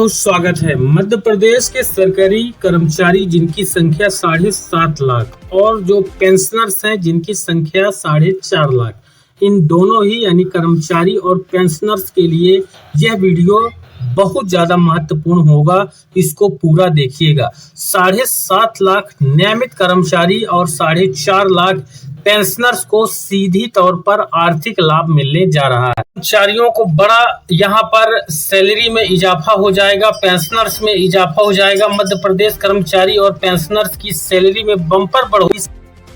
बहुत स्वागत है। मध्य प्रदेश के सरकारी कर्मचारी जिनकी संख्या 7.5 लाख और जो पेंशनर्स हैं जिनकी संख्या 4.5 लाख, इन दोनों ही यानी कर्मचारी और पेंशनर्स के लिए यह वीडियो बहुत ज्यादा महत्वपूर्ण होगा। इसको पूरा देखिएगा। 7.5 लाख नियमित कर्मचारी और 4.5 लाख पेंशनर्स को सीधी तौर पर आर्थिक लाभ मिलने जा रहा है। कर्मचारियों को बड़ा यहाँ पर सैलरी में इजाफा हो जाएगा, पेंशनर्स में इजाफा हो जाएगा। मध्य प्रदेश कर्मचारी और पेंशनर्स की सैलरी में बम्पर बढ़ोतरी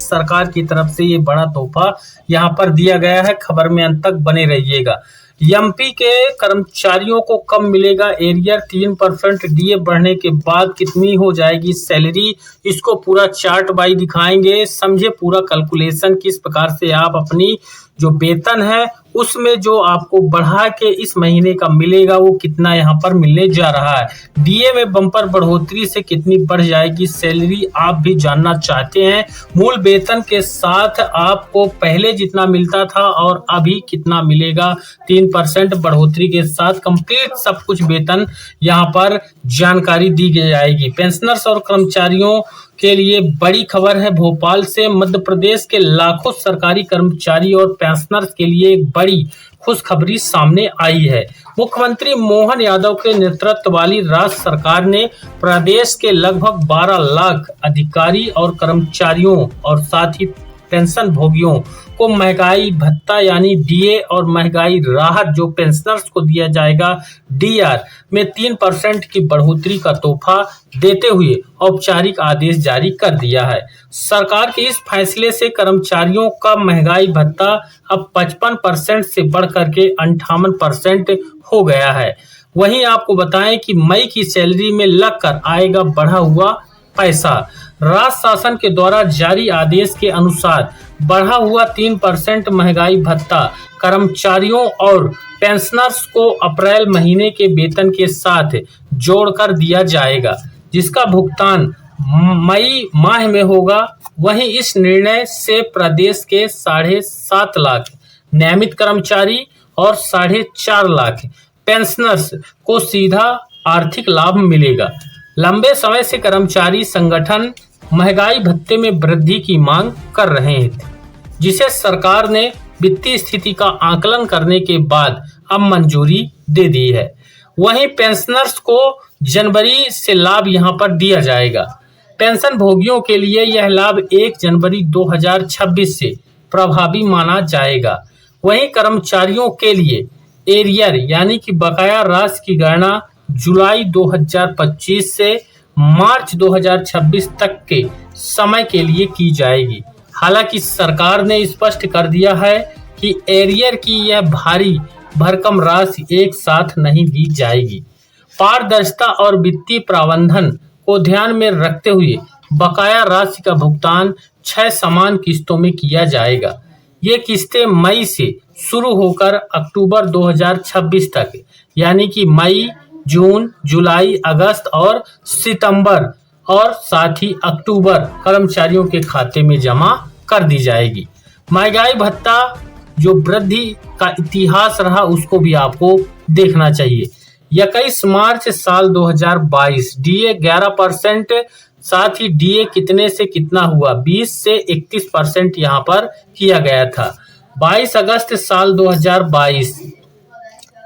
सरकार की तरफ से ये बड़ा तोहफा यहाँ पर दिया गया है। खबर में अंत तक बने रहिएगा। एमपी के कर्मचारियों को कम मिलेगा एरियर, 3% डीए बढ़ने के बाद कितनी हो जाएगी सैलरी, इसको पूरा चार्ट बाई दिखाएंगे। समझे पूरा कैलकुलेशन किस प्रकार से आप अपनी जो वेतन है उसमें जो आपको बढ़ा के इस महीने का मिलेगा वो कितना यहाँ पर मिलने जा रहा है। डीए में बम्पर बढ़ोतरी से कितनी बढ़ जाएगी सैलरी, आप भी जानना चाहते हैं। मूल वेतन के साथ आपको पहले जितना मिलता था और अभी कितना मिलेगा, 3% बढ़ोतरी के साथ कंप्लीट सब कुछ वेतन यहाँ पर जानकारी दी जाएगी। पेंशनर्स और कर्मचारियों के लिए बड़ी खबर है। भोपाल से मध्य प्रदेश के लाखों सरकारी कर्मचारी और पेंशनर्स के लिए एक बड़ी खुशखबरी सामने आई है। मुख्यमंत्री मोहन यादव के नेतृत्व वाली राज्य सरकार ने प्रदेश के लगभग 12 लाख अधिकारी और कर्मचारियों और साथ ही पेंशन भोगियों को महंगाई भत्ता यानी डीए और महंगाई राहत जो पेंशनर्स को दिया जाएगा डीआर में 3% की बढ़ोतरी का तोहफा देते हुए औपचारिक आदेश जारी कर दिया है। सरकार के इस फैसले से कर्मचारियों का महंगाई भत्ता अब 55% से बढ़कर के 58% हो गया है। वहीं आपको बताएं कि मई की सैलरी में लगकर आएगा बढ़ा हुआ पैसा। राज्य शासन के द्वारा जारी आदेश के अनुसार बढ़ा हुआ 3% महंगाई भत्ता कर्मचारियों और पेंशनर्स को अप्रैल महीने के वेतन के साथ जोड़कर दिया जाएगा, जिसका भुगतान मई माह में होगा। वहीं इस निर्णय से प्रदेश के 7.5 लाख नियमित कर्मचारी और 4.5 लाख पेंशनर्स को सीधा आर्थिक लाभ मिलेगा। लंबे समय से कर्मचारी संगठन महंगाई भत्ते में वृद्धि की मांग कर रहे थे, जिसे सरकार ने वित्तीय स्थिति का आकलन करने के बाद अब मंजूरी दे दी है। वहीं पेंशनर्स को जनवरी से लाभ यहां पर दिया जाएगा। पेंशन भोगियों के लिए यह लाभ 1 जनवरी 2026 से प्रभावी माना जाएगा। वहीं कर्मचारियों के लिए एरियर यानी कि बकाया राशि की गणना जुलाई 2025 से मार्च 2026 तक के समय के लिए की जाएगी। हालांकि सरकार ने स्पष्ट कर दिया है कि एरियर की यह भारी भरकम राशि एक साथ नहीं दी जाएगी। पारदर्शिता और वित्तीय प्रबंधन को ध्यान में रखते हुए बकाया राशि का भुगतान 6 समान किस्तों में किया जाएगा। ये किस्तें मई से शुरू होकर अक्टूबर 2026 तक यानी कि मई, जून, जुलाई, अगस्त और सितंबर और साथ ही अक्टूबर कर्मचारियों के खाते में जमा कर दी जाएगी। महंगाई भत्ता जो वृद्धि का इतिहास रहा उसको भी आपको देखना चाहिए। 21 मार्च साल 2022 डीए 11%, साथ ही डीए कितने से कितना हुआ, 20 से 31% यहाँ पर किया गया था। 22 अगस्त साल 2022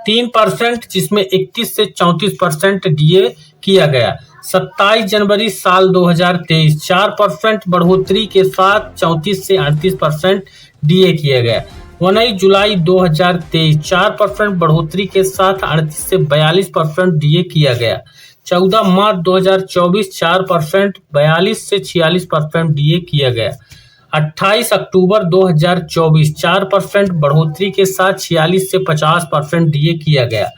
3%, जिसमें 31 से 34% डीए किया गया। 27 जनवरी साल 2023 4% बढ़ोतरी के साथ 34 से 38% डीए किया गया। 19 जुलाई 2023 4% बढ़ोतरी के साथ 38 से 42% डीए किया गया। 14 मार्च 2024 4% 42 से 46% डीए किया गया। 28 अक्टूबर 2024 4% बढ़ोतरी के साथ 46 से 50% डीए किया गया।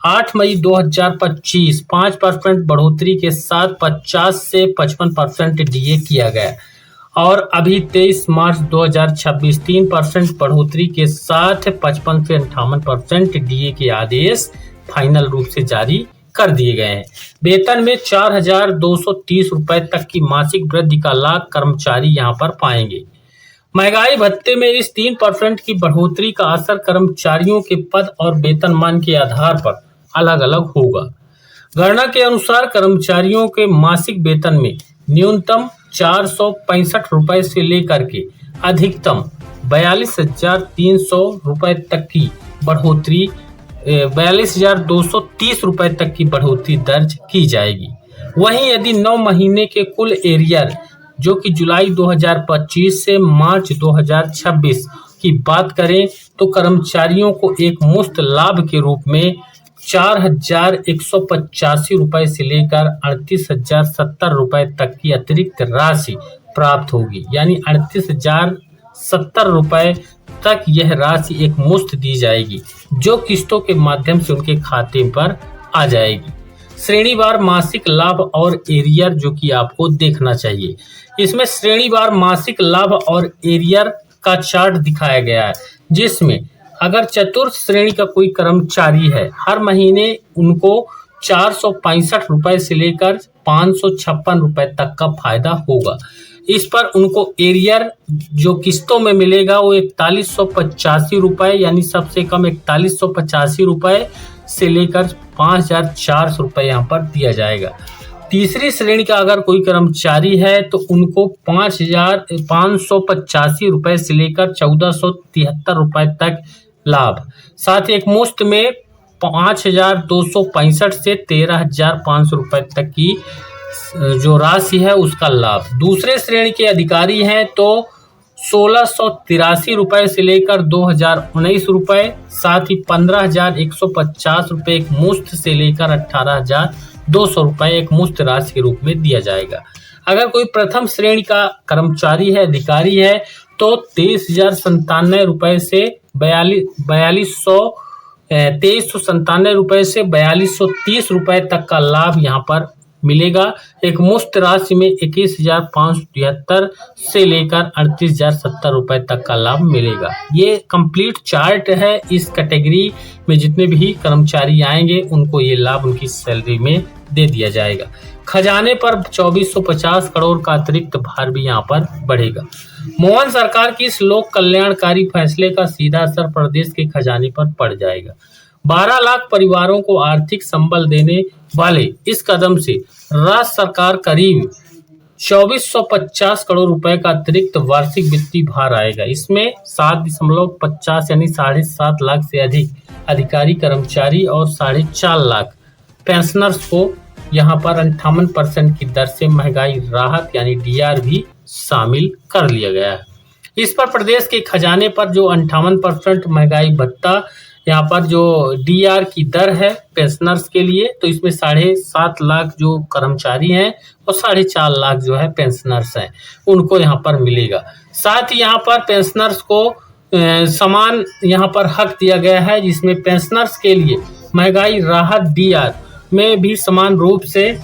8 मई 2025 5% बढ़ोतरी के साथ 50 से 55% डीए किया गया। और अभी 23 मार्च 2026 3% बढ़ोतरी के साथ 55 से 58% डीए के आदेश फाइनल रूप से जारी कर दिए गए हैं। वेतन में 4,230 रुपए तक की मासिक वृद्धि का लाभ कर्मचारी यहां पर पाएंगे। महंगाई भत्ते में इस 3% की बढ़ोतरी का असर कर्मचारियों के पद और वेतनमान के आधार पर अलग अलग होगा। गणना के अनुसार कर्मचारियों के मासिक वेतन में न्यूनतम 465 रुपए से लेकर के अधिकतम 42,300 रुपए तक की बढ़ोतरी 42,230 रुपए तक की बढ़ोतरी दर्ज की जाएगी। वहीं यदि 9 महीने के कुल एरियर जो कि जुलाई 2025 से मार्च 2026 की बात करें तो कर्मचारियों को एक मुश्त लाभ के रूप में 4,185 रुपए से लेकर 38,070 रुपए तक की अतिरिक्त राशि प्राप्त होगी। यानी 38,070 रुपए तक यह राशि एक मुश्त दी जाएगी जो किस्तों के माध्यम से उनके खाते पर आ जाएगी। श्रेणीवार मासिक लाभ और एरियर जो कि आपको देखना चाहिए। इसमें श्रेणीवार मासिक लाभ और एरियर का चार्ट दिखाया गया है, जिसमें अगर चतुर्थ श्रेणी का कोई कर्मचारी है, हर महीने उनको 465 रुपए से लेकर 556 रुपए तक का फायदा होगा। इस पर उनको एरियर जो किस्तों में मिलेगा वो 4185 रुपए, यानी सबसे कम 4185 रुपए से लेकर 5,400 रुपए यहाँ पर दिया जाएगा। तीसरी श्रेणी का अगर कोई कर्मचारी है तो उनको 5,585 रुपए से लेकर 1,473 रुपए तक लाभ, साथ ही एक मुश्त में 5,265 से 13,500 रुपए तक की जो राशि है उसका लाभ। दूसरे श्रेणी के अधिकारी हैं तो 1,683 रुपए से लेकर 2,019 रुपए, साथ ही 15,150 रुपए एक मुश्त से लेकर 18,200 रुपए एक मुश्त राशि के रूप में दिया जाएगा। अगर कोई प्रथम श्रेणी का कर्मचारी है, अधिकारी है तो 23,097 रुपए से 2397 रुपए से 4,230 रुपए तक का लाभ यहाँ पर मिलेगा। एक मुश्त राशि में 21,573 से लेकर 38,070 रुपए तक का लाभ मिलेगा। ये कंप्लीट चार्ट है। इस कैटेगरी में जितने भी कर्मचारी आएंगे उनको ये लाभ उनकी सैलरी में दे दिया जाएगा। खजाने पर 2,450 करोड़ का अतिरिक्त भार भी यहाँ पर बढ़ेगा। मोहन सरकार की इस लोक कल्याणकारी फैसले का सीधा असर प्रदेश के खजाने पर पड़ जाएगा। 12 लाख परिवारों को आर्थिक संबल देने वाले इस कदम से राज्य सरकार करीब 2,450 करोड़ रुपए का अतिरिक्त वार्षिक वित्तीय भार आएगा। इसमें 7.50 यानी 7.5 लाख से अधिक अधिकारी कर्मचारी और 4.5 लाख पेंशनर्स को यहाँ पर 58% की दर से महंगाई राहत यानी डीआर भी शामिल कर लिया गया है। इस पर प्रदेश के खजाने पर जो 58% महंगाई भत्ता यहाँ पर जो डीआर की दर है पेंशनर्स के लिए, तो इसमें 7.5 लाख जो कर्मचारी हैं और 4.5 लाख जो है पेंशनर्स हैं उनको यहाँ पर मिलेगा। साथ ही यहाँ पर पेंशनर्स को समान यहाँ पर हक दिया गया है, जिसमें पेंशनर्स के लिए महंगाई राहत डीआर में भी समान रूप से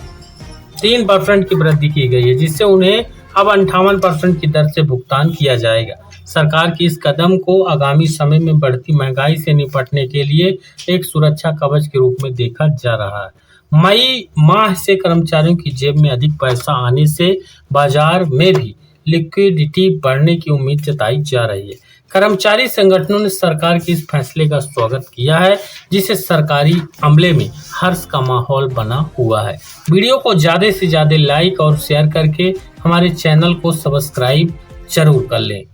3% की वृद्धि की गई है, जिससे उन्हें अब 58% की दर से भुगतान किया जाएगा। सरकार की इस कदम को आगामी समय में बढ़ती महंगाई से निपटने के लिए एक सुरक्षा कवच के रूप में देखा जा रहा है। मई माह से कर्मचारियों की जेब में अधिक पैसा आने से बाजार में भी लिक्विडिटी बढ़ने की उम्मीद जताई जा रही है। कर्मचारी संगठनों ने सरकार के इस फैसले का स्वागत किया है, जिससे सरकारी अमले में हर्ष का माहौल बना हुआ है। वीडियो को ज्यादा से ज्यादा लाइक और शेयर करके हमारे चैनल को सब्सक्राइब जरूर कर लें।